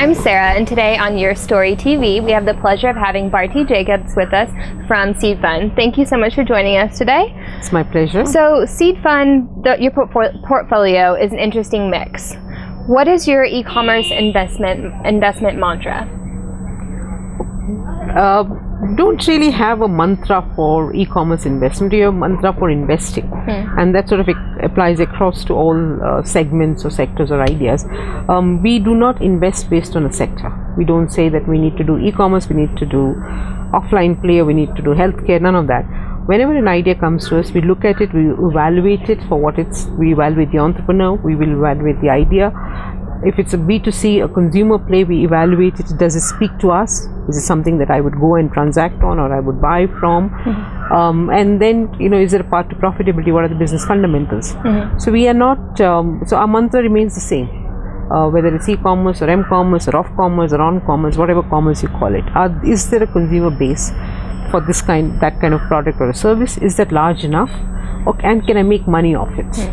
I'm Sarah, and today on Your Story TV, we have the pleasure of having Bharti Jacob with us from Seedfund. Thank you so much for joining us today. It's my pleasure. So Seedfund, your portfolio is an interesting mix. What is your e-commerce investment mantra? Don't really have a mantra for e-commerce investment. You have a mantra for investing, and that sort of applies across to all segments or sectors or ideas. We do not invest based on a sector. We don't say that we need to do e-commerce, we need to do offline play, or we need to do healthcare, none of that. Whenever an idea comes to us, we look at it, we evaluate it for what it's, we evaluate the entrepreneur, we will evaluate the idea. If it's a B2C, a consumer play, we evaluate it. Does it speak to us? Is it something that I would go and transact on, or I would buy from? And then, is there a path to profitability? What are the business fundamentals? So we are not, so our mantra remains the same. Whether it's e-commerce or m-commerce or off-commerce or on-commerce, whatever commerce you call it. Is there a consumer base for that kind of product or a service? Is that large enough? And can I make money off it?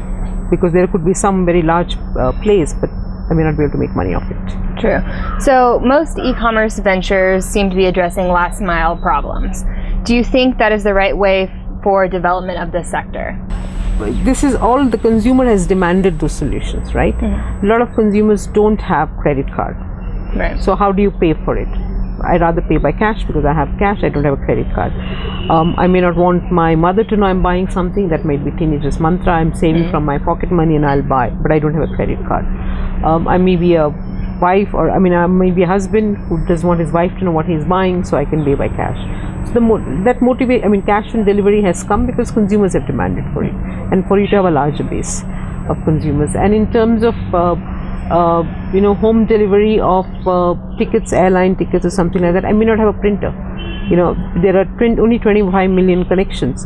Because there could be some very large plays, but I may not be able to make money off it. True. So most e-commerce ventures seem to be addressing last mile problems. Do you think that is the right way for development of this sector? This is all the consumer has demanded those solutions, right? A lot of consumers don't have credit card. Right. So how do you pay for it? I'd rather pay by cash because I have cash, I don't have a credit card. I may not want my mother to know I'm buying something. That might be teenager's mantra. I'm saving from my pocket money and I'll buy, but I don't have a credit card. I may be a wife, or I may be a husband who doesn't want his wife to know what he's buying, so I can pay by cash. So cash on delivery has come because consumers have demanded for it, and for you to have a larger base of consumers. And in terms of home delivery of tickets, airline tickets or something like that, I may not have a printer. There are only 25 million connections.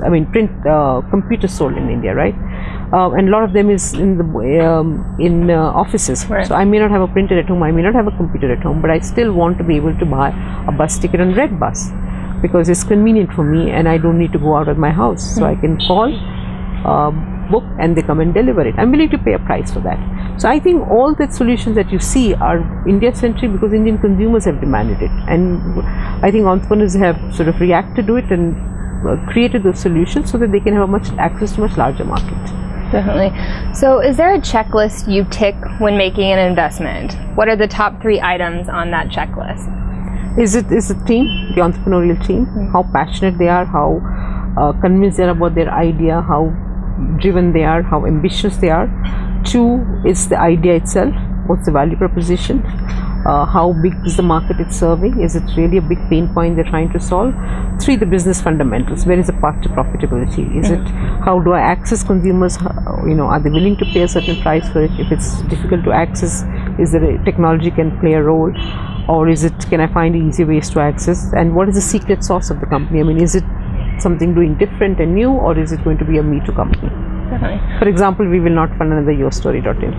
Computers sold in India, right? And a lot of them is in the offices. Right. So I may not have a printer at home, I may not have a computer at home, but I still want to be able to buy a bus ticket on Red Bus because it's convenient for me and I don't need to go out of my house. So I can call, book, and they come and deliver it. I'm willing to pay a price for that. So I think all the solutions that you see are India-centric because Indian consumers have demanded it, and I think entrepreneurs have sort of reacted to it and created those solutions so that they can have access to much larger market. Definitely. So is there a checklist you tick when making an investment? What are the top 3 items on that checklist? Is the team, the entrepreneurial team, how passionate they are, how convinced they are about their idea, how driven they are, how ambitious they are. 2, it's the idea itself. What's the value proposition? How big is the market it's serving? Is it really a big pain point they're trying to solve? 3, the business fundamentals. Where is the path to profitability? Is it, how do I access consumers? Are they willing to pay a certain price for it? If it's difficult to access, is there a technology can play a role? Or can I find easy ways to access? And what is the secret sauce of the company? Is it something doing different and new, or is it going to be a me too company? Definitely. For example, we will not fund another yourstory.in.